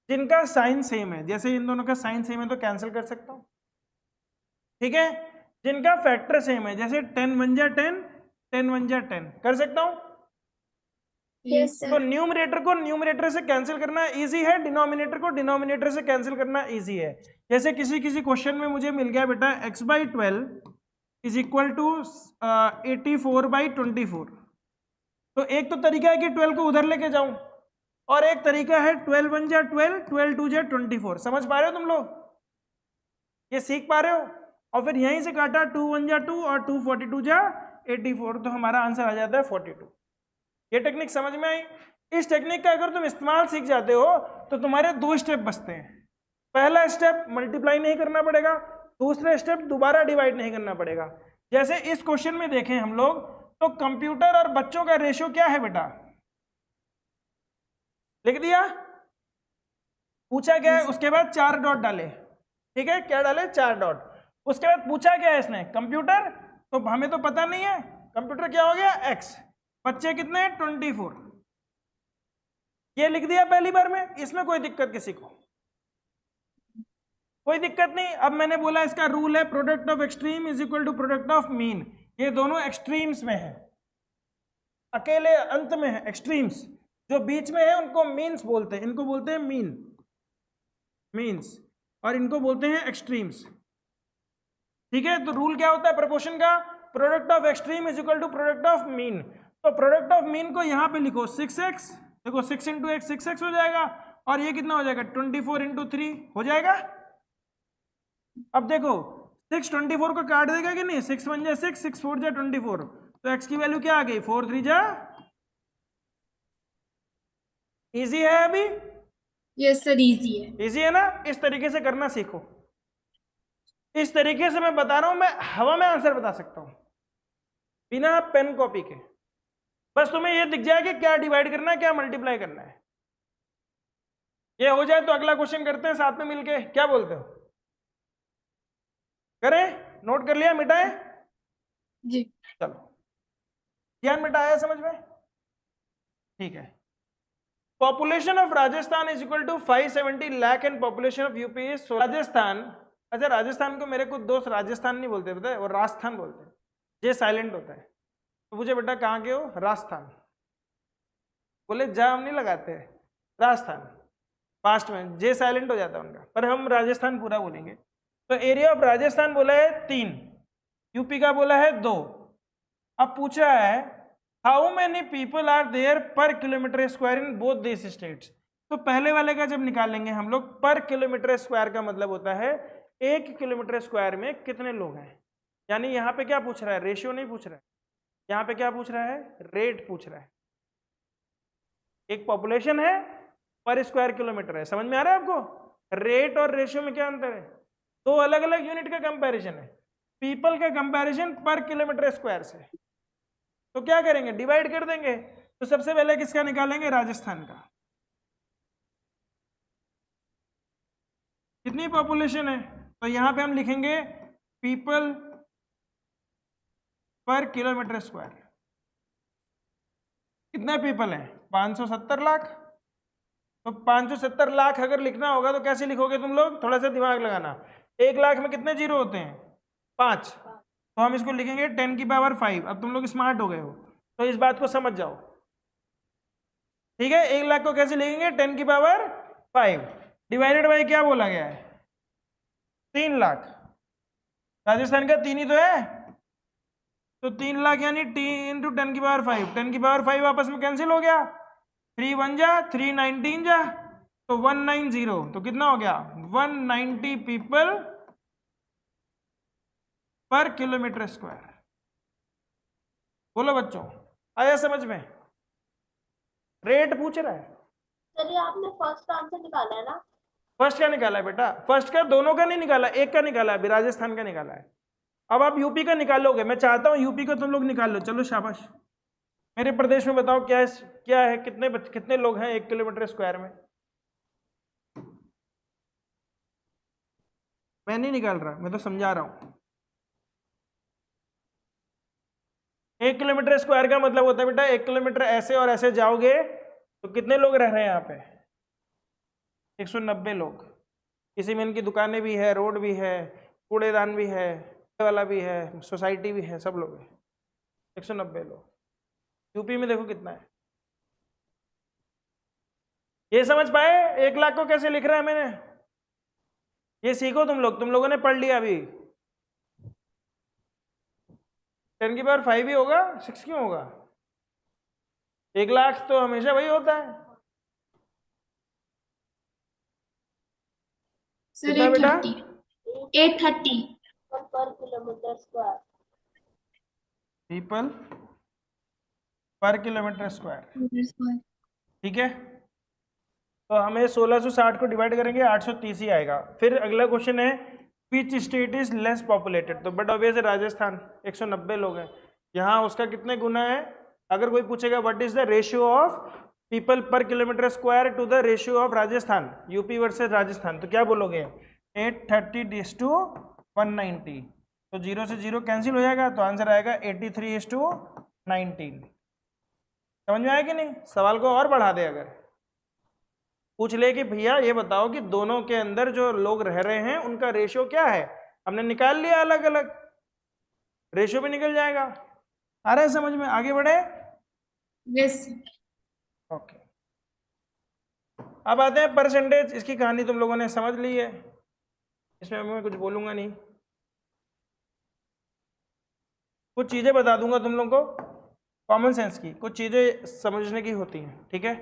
जिनका साइन सेम है, जैसे इन दोनों का साइन सेम है तो कैंसिल कर सकता हूं। ठीक है, जिनका फैक्टर सेम है, जैसे 10 1 जा 10, 10 1 जा 10, कर सकता हूं। यस तो सर। न्यूमरेटर को न्यूमरेटर से कैंसिल करना इजी है, डिनोमिनेटर को डिनोमिनेटर से कैंसिल करना इजी है। जैसे किसी क्वेश्चन में मुझे मिल गया बेटा x/12 इज इक्वल टू 84/24। तो एक तो तरीका है कि 12 को उधर लेके जाऊं, और एक तरीका है 12 1 जा 12, 12 2 जा 24। समझ पा रहे हो तुम लोग? ये सीख पा रहे हो? और फिर यहीं से काटा 2 1 जा 2 और 2 42 जा 84, तो हमारा आंसर आ जाता है 42। ये टेक्निक समझ में आई? इस टेक्निक का अगर तुम इस्तेमाल सीख जाते हो तो तुम्हारे 2 स्टेप बचते हैं। पहला स्टेप मल्टीप्लाई नहीं करना पड़ेगा, दूसरा स्टेप दोबारा डिवाइड नहीं करना पड़ेगा। जैसे इस क्वेश्चन में देखें हम लोग, तो कंप्यूटर और बच्चों का रेशियो क्या है बेटा? लिख दिया? पूछा क्या है? उसके बाद 4 डॉट डाले। ठीक है, क्या डाले? 4 डॉट। उसके बाद पूछा क्या है इसने? कंप्यूटर, तो हमें तो पता नहीं है कंप्यूटर क्या हो गया, x। बच्चे कितने हैं? 24। ये लिख दिया पहली बार में, इसमें कोई दिक्कत किसी को? कोई दिक्कत नहीं। अब मैंने बोला इसका रूल है product of extreme is equal to product of mean. ये दोनों एक्सट्रीम्स में है, अकेले अंत में है। एक्सट्रीम्स जो बीच में है उनको मीन्स बोलते हैं, इनको बोलते हैं मीन, मीन्स, और इनको बोलते हैं एक्सट्रीम्स। ठीक है, तो रूल क्या होता है प्रोपोर्शन का? Product of extreme is equal to product of mean. तो प्रोडक्ट ऑफ मीन को यहां पे लिखो 6x, देखो 6 इंटू एक्स 6x हो जाएगा, और ये कितना हो जाएगा? 24 इंटू 3 हो जाएगा। अब देखो 6 24 को काट देगा कि नहीं? 6 1 जा 6, 6 4 जा 24, तो x की वैल्यू क्या आ गई? 4 3 जा। इजी है अभी? यस सर, इजी है। इजी है ना? इस तरीके से करना सीखो। इस तरीके से मैं बता रहा हूं, मैं हवा में आंसर बता सकता हूं बिना पेन कॉपी के। बस तुम्हें ये दिख जाए कि क्या डिवाइड करना है, क्या मल्टीप्लाई करना है। ये हो जाए तो अगला क्वेश्चन करते हैं साथ में मिलके, क्या बोलते हो? करें? नोट कर लिया? मिटाएं? जी। चलो, ध्यान मिटाया समझ में? ठीक है। Population of Rajasthan is equal to 570 lakh and population of UP is Rajasthan. अच्छा, राजस्थान को मेरे कुछ दोस्त राजस्थान नहीं बोलते, पता है, और राजस्थान बोलते हैं, जे साइलेंट होता है। तो पूछे बेटा कहाँ के हो? राजस्थान। बोले जा हम नहीं लगाते, राजस्थान। पास्ट में जे साइलेंट हो जाता है उनका, पर हम राजस्थान पूरा बोलेंगे। तो एरिया ऑफ राजस्थान बोला है 3, यूपी का बोला है 2। अब पूछा है how many people are there per kilometre square in both this states. तो पहले वाले का जब निकालेंगे हम लोग, पर किलोमीटर स्क्वायर का मतलब होता है 1 किलोमीटर स्क्वायर में कितने लोग हैं। यानी यहाँ पे क्या पूछ रहा है, रेशियो नहीं पूछ रहा है, यहाँ पे क्या पूछ रहा है, रेट पूछ रहा है। एक पॉपुलेशन है, पर स्क्वायर किलोमीटर है। समझ में आ रहा है आपको? रेट और रेशियो में क्या अंतर है? दो अलग अलग यूनिट का कंपैरिजन है। पीपल का कंपैरिजन पर किलोमीटर स्क्वायर से। तो क्या करेंगे, डिवाइड कर देंगे। तो सबसे पहले किसका निकालेंगे, राजस्थान का। कितनी पॉपुलेशन है, तो यहां पे हम लिखेंगे पीपल पर किलोमीटर स्क्वायर। कितने पीपल हैं, 570 लाख। तो 570 लाख अगर लिखना होगा तो कैसे लिखोगे तुम लोग, थोड़ा सा दिमाग लगाना। 1 लाख में कितने जीरो होते हैं, 5। तो हम इसको लिखेंगे 10 की पावर 5। अब तुम लोग स्मार्ट हो गए हो तो इस बात को समझ जाओ, ठीक है। 1 लाख को कैसे लिखेंगे, 10 की पावर 5 डिवाइडेड बाई क्या बोला गया है, 3 लाख। राजस्थान का 3 ही तो है, तो 3 लाख यानी 3 इंटू 10 की पावर 5। 10 की पावर 5 आपस में कैंसिल हो गया, 3 1 जा 3 19 जा, तो 190। तो कितना हो गया, 190 पीपल पर किलोमीटर स्क्वायर। बोलो बच्चों, आया समझ में? रेट पूछ रहा है। चलिए, आपने फर्स्ट आंसर निकाला है ना? फर्स्ट का निकाला है बेटा, फर्स्ट का, दोनों का नहीं निकाला, एक का निकाला है, अभी राजस्थान का निकाला है। अब आप यूपी का निकालोगे, मैं चाहता हूं यूपी का तुम लोग निकाल लो। चलो शाबाश। मेरे प्रदेश में बताओ क्या है, कितने लोग हैं 1 किलोमीटर स्क्वायर में। मैं नहीं निकाल रहा, मैं तो समझा रहा हूं। 1 किलोमीटर स्क्वायर का मतलब होता है बेटा, 1 किलोमीटर ऐसे और ऐसे जाओगे तो कितने लोग रह रहे हैं यहाँ पे, 190 लोग। किसी में इनकी दुकानें भी है, रोड भी है, कूड़ेदान भी है, वाला भी है, सोसाइटी भी है, सब लोग हैं। 190 लोग। यूपी में देखो कितना है। ये समझ पाए 1 लाख को कैसे लिख रहा है मैंने, ये सीखो तुम लोगों ने पढ़ लिया अभी। 10 की पावर 5 ही होगा, 6 क्यों होगा? 1 लाख तो हमेशा वही होता है। सर कितना बेटा? 830 पर kilometre square. People per kilometre square, ठीक है। तो हमें 1660 को डिवाइड करेंगे 830 ही आएगा। फिर अगला क्वेश्चन है, which state is less populated. तो बट ऑब्वियस है राजस्थान, 190 लोग हैं। यहाँ उसका कितने गुना है, अगर कोई पूछेगा what is the ratio of people per kilometre square to the ratio of Rajasthan, UP versus Rajasthan, तो क्या बोलोगे, 830:190। तो 0 से 0 कैंसिल हो जाएगा, तो आंसर आएगा 83:19। समझ में आया कि नहीं? सवाल को और बढ़ा दे, अगर पूछ ले कि भैया ये बताओ कि दोनों के अंदर जो लोग रह रहे हैं उनका रेशियो क्या है, हमने निकाल लिया, अलग अलग रेशियो भी निकल जाएगा। आ रहा है समझ में? आगे बढ़े। यस। ओके, अब आते हैं परसेंटेज। इसकी कहानी तुम लोगों ने समझ ली है, इसमें मैं कुछ बोलूंगा नहीं, कुछ चीजें बता दूंगा तुम लोगों को कॉमन सेंस की, कुछ चीजें समझने की होती हैं, ठीक है।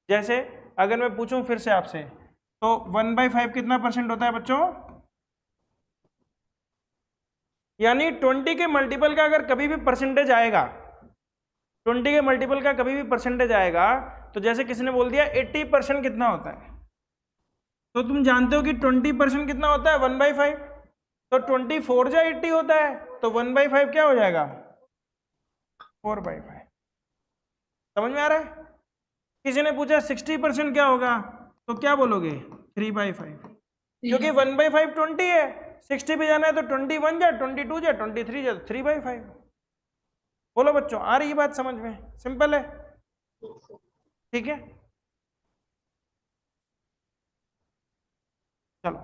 जैसे अगर मैं पूछूं फिर से आपसे, तो 1/5 कितना परसेंट होता है बच्चों, यानी 20 के मल्टीपल का अगर कभी भी परसेंटेज आएगा, 20 के मल्टीपल का कभी भी परसेंटेज आएगा, तो जैसे किसी ने बोल दिया 80% कितना होता है, तो तुम जानते हो कि 20% कितना होता है, 1/5। तो 24 जा 80 होता है, तो 1/5 क्या हो जाएगा, 4/5। समझ में आ रहा है? किसी ने पूछा 60% क्या होगा, तो क्या बोलोगे, 3/5, क्योंकि 1/5 20 है, 60 पे जाना है तो 21 जा 22 जा 23 जा 3/5। बोलो बच्चों, आ रही बात समझ में? सिंपल है, ठीक है। चलो,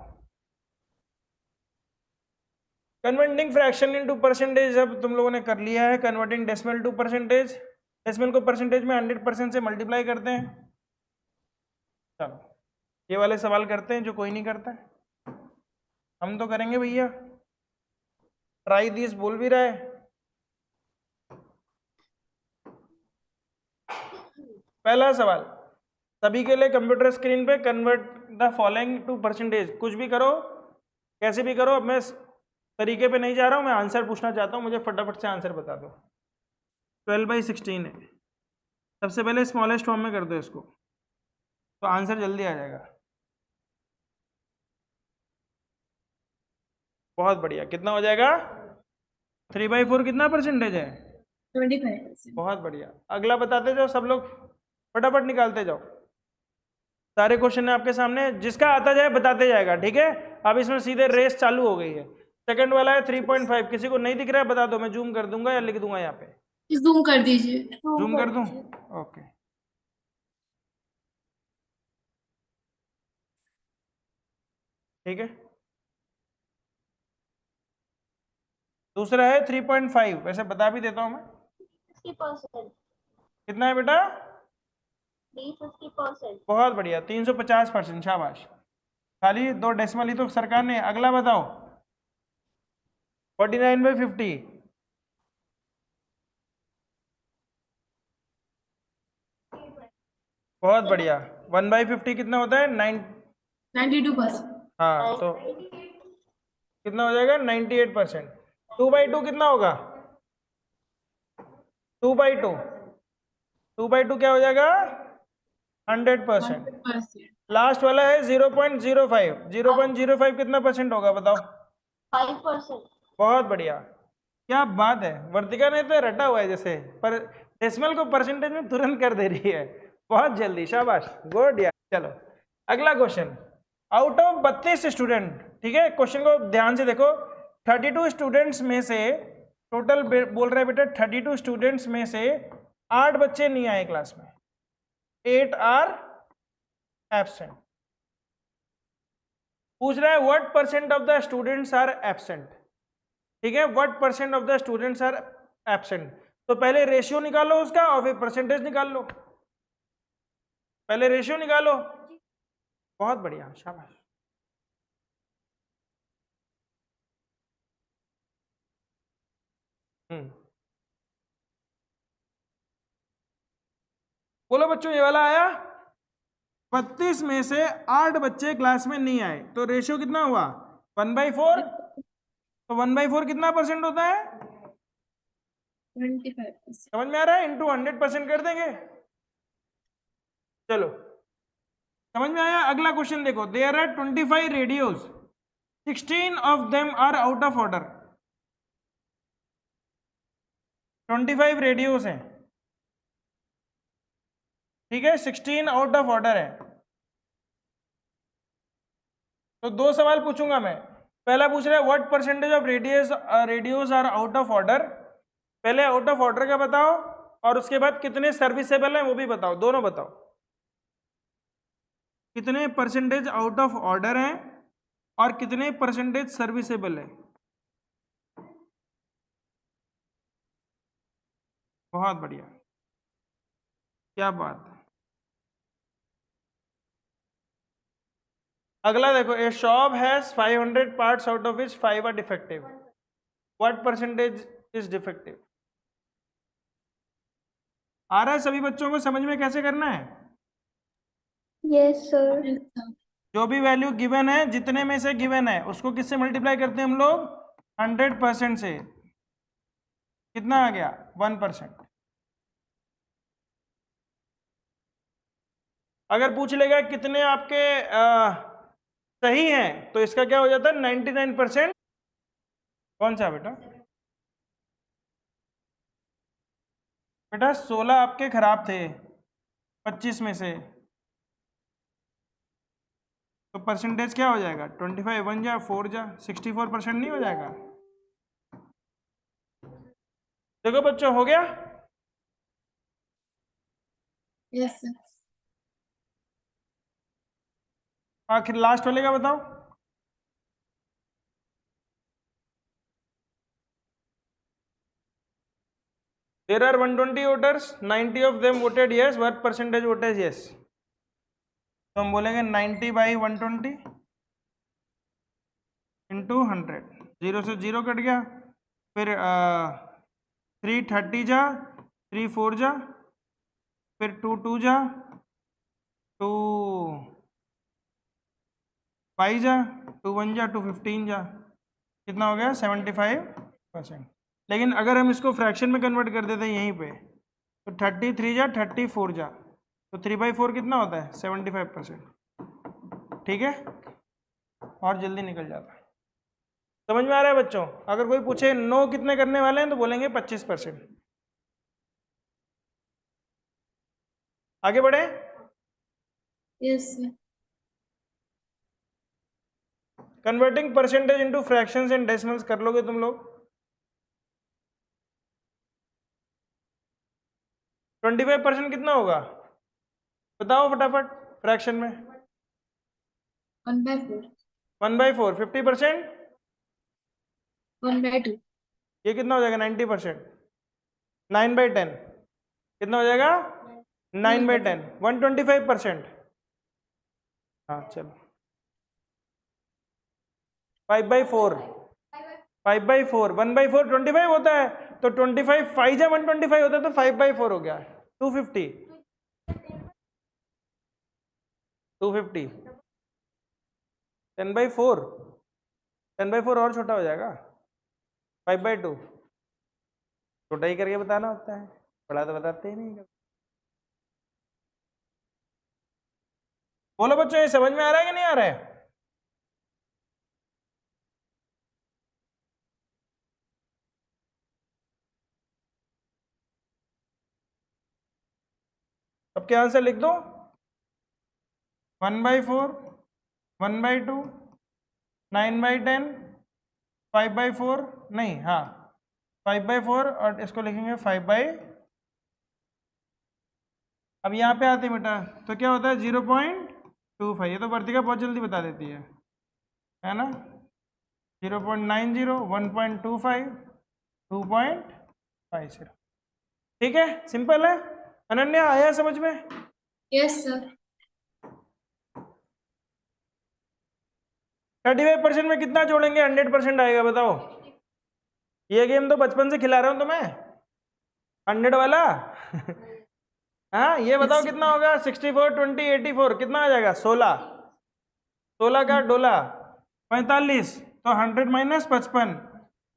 कन्वर्टिंग फ्रैक्शन इनटू परसेंटेज अब तुम लोगों ने कर लिया है। Converting decimal to percentage, decimal को परसेंटेज में 100% से मल्टीप्लाई करते हैं। चलो, ये वाले सवाल करते हैं जो कोई नहीं करता है, हम तो करेंगे भैया। ट्राई दिस बोल भी रहा है। पहला सवाल सभी के लिए, कंप्यूटर स्क्रीन पे convert the following to percentage, कुछ भी करो कैसे भी करो, अब मैं इस तरीके पे नहीं जा रहा हूँ, मैं आंसर पूछना चाहता हूँ, मुझे फटाफट से आंसर बता दो। 12/16 है, सबसे पहले स्मॉलेस्ट फॉर्म में कर दो इसको, तो आंसर जल्दी आ जाएगा। बहुत बढ़िया, कितना हो जाएगा? 3/4 कितना परसेंटेज है? 25%। बहुत बढ़िया। अगला बताते जाओ सब लोग, फटाफट निकालते जाओ। सारे क्वेश्चन है आपके सामने, जिसका आता जाए बताते जाएगा, ठीक है। अब इसमें सीधे रेस चालू हो गई है। सेकंड वाला है 3.5, किसी को नहीं दिख रहा है बता दो, मैं जूम कर दूंगा या लिख दूंगा यहाँ पे। जूम कर दीजिए। जूम कर दूं? ओके। ठीक है। दूसरा है 3.5, वैसे बता भी देता हूं मैं। 50%। कितना है बेटा? 50%। बहुत बढ़िया, 350%, शाबाश। खाली 2 डेसिमल ही तो सरकार ने। अगला बताओ, 49/50। बहुत बढ़िया। 1/50 कितना होता है? 92%। हाँ, तो कितना हो जाएगा? 98%। 2/2 कितना होगा? 2/2, 2/2 क्या हो जाएगा? 100%। 100%। लास्ट वाला है 0.05, 0.05 कितना परसेंट होगा बताओ? 5%। बहुत बढ़िया, क्या बात है, वर्तिका ने तो रटा हुआ है जैसे, पर डेसिमल को परसेंटेज में तुरंत कर दे रही है, बहुत जल्दी, शाबाश, गुड यार। चलो अगला क्वेश्चन। आउट ऑफ 32 स्टूडेंट, ठीक है, क्वेश्चन को ध्यान से देखो। 32 स्टूडेंट्स में से टोटल बोल रहा है बेटा, 32 स्टूडेंट्स में से 8 बच्चे नहीं आए क्लास में, 8 आर एब्सेंट। पूछ रहा है what percent of the students are absent, ठीक है, what percent of the students are absent. तो पहले रेशियो निकालो उसका और फिर परसेंटेज निकाल लो। पहले रेशियो निकालो। बहुत बढ़िया, शाबाश। बोलो बच्चों, ये वाला आया? 32 में से 8 बच्चे क्लास में नहीं आए, तो रेशियो कितना हुआ? 1/4। तो 1/4 कितना परसेंट होता है? 25%। समझ में आ रहा है? इंटू 100% कर देंगे। चलो, समझ में आया? अगला क्वेश्चन देखो। There are 25 radios, 16 of them are out of order. 25 radios हैं, ठीक है, 16 आउट ऑफ ऑर्डर है। तो 2 सवाल पूछूंगा मैं। पहला पूछ रहा है what percentage of radios are out of order. पहले आउट ऑफ ऑर्डर का बताओ, और उसके बाद कितने सर्विसेबल हैं वो भी बताओ, दोनों बताओ। कितने परसेंटेज आउट ऑफ ऑर्डर हैं और कितने परसेंटेज सर्विसेबल है। बहुत बढ़िया, क्या बात है। अगला देखो, a shop has 500 parts out of which 5 are defective, what percentage is defective. आ रहा है सभी बच्चों को समझ में कैसे करना है? Yes sir. जो भी वैल्यू गिवन है, जितने में से गिवन है, उसको किससे मल्टीप्लाई करते हैं हम लोग? 100% से। कितना आ गया? 1%। अगर पूछ लेगा कितने आपके सही हैं, तो इसका क्या हो जाता है? 99%। कौन सा बेटा? बेटा 16 आपके खराब थे 25 में से, तो परसेंटेज क्या हो जाएगा? 25 1 जा 4 जा 64% नहीं हो जाएगा? देखो बच्चों, हो गया। Yes sir. आखिर लास्ट वाले का बताओ। There are 120 voters, 90 of them voted yes, what percentage voted yes? तो हम बोलेंगे 90/120 इंटू 100, 0 से 0 कट गया, फिर 330 जा, 3 4 जा, फिर 2 2 जा, 2 5 जा 2 1 जा 2 15 जा, कितना हो गया 75%। लेकिन अगर हम इसको फ्रैक्शन में कन्वर्ट कर देते हैं यहीं पे, तो 33 जा 34 जा, तो 3/4 कितना होता है 75%। ठीक है, और जल्दी निकल जाता है। समझ में आ रहा है बच्चों? अगर कोई पूछे नो कितने करने वाले हैं तो बोलेंगे 25%। आगे बढ़े। Yes sir. Converting percentage into fractions and decimals कर लोगे तुम लोग? 25% कितना होगा बताओ फटाफट फ्रैक्शन में। 1/4 1/4 50%, 1/2 ये कितना हो जाएगा 90%। 9/10 कितना हो जाएगा 9/10 125%। हाँ चलो 5/4 5/4 1/4 25 होता है, तो 25 5 जा 125 होता है, तो 5/4 हो गया 250 250। 10/4 10/4 और छोटा हो जाएगा 5/2। छोटा ही करके बताना होता है, बड़ा तो बताते ही नहीं। बोलो बच्चों, ये समझ में आ रहा है कि नहीं आ रहा है? सबके आंसर लिख दो। 1/4 1/2 9/10 5/4 नहीं, हाँ 5/4 और इसको लिखेंगे 5/। अब यहाँ पे आते हैं बेटा, तो क्या होता है 0.25। ये तो वर्तिका बहुत जल्दी बता देती है ना। 0.90 1.25 2.50। ठीक है, सिंपल है। अनन्या आया समझ में? Yes sir. 35% में कितना जोड़ेंगे 100% आएगा बताओ? ये गेम तो बचपन से खिला रहा हूं तुम्हें 100 वाला। हाँ ये बताओ कितना होगा 64 20 84 कितना आ जाएगा 16 16 का डोला 45, तो 100 minus 55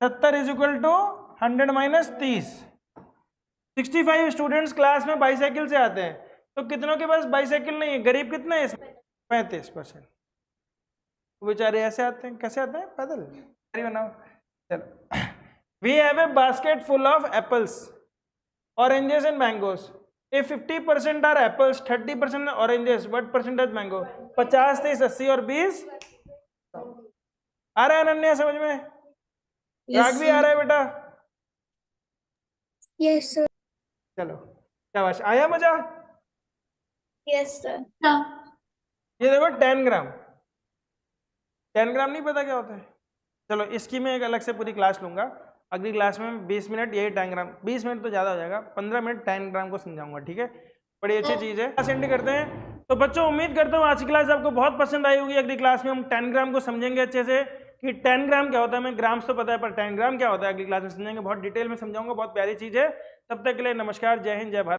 70 is equal to 100 minus 30। 65 students class में बाईसाइकिल से आते हैं, तो कितनों के पास बाईसाइकिल नहीं है? गरीब कितने हैं इसमें? 35%। बेचारे ऐसे आते हैं, कैसे आते हैं? पैदल बनाओ। चलो we have a basket full of apples oranges and mangoes. If 50% are apples 30% oranges what percentage mango? 50 30 80 और 20। आ रहा है अनन्या समझ में? राग भी आ रहा है बेटा? Yes sir. चलो शाबाश, आया मजा? Yes sir. हाँ। ये देखो 10 ग्राम 10 ग्राम नहीं पता क्या होता है? चलो इसकी मैं एक अलग से पूरी क्लास लूंगा अगली क्लास में। 20 मिनट यही 10 ग्राम, 20 मिनट तो ज़्यादा हो जाएगा, 15 मिनट 10 ग्राम को समझाऊंगा। ठीक है, बड़ी अच्छी चीज़ है। क्लास एंड करते हैं। तो बच्चों उम्मीद करता हूँ आज की क्लास आपको बहुत पसंद आई होगी। अगली क्लास में हम 10 ग्राम को समझेंगे अच्छे से कि 10 ग्राम क्या होता है। हमें ग्राम्स तो पता है पर 10 ग्राम क्या होता है अगली क्लास में समझेंगे, बहुत डिटेल में समझाऊंगा। बहुत प्यारी चीज़ है। तब तक के लिए नमस्कार, जय हिंद, जय भारत।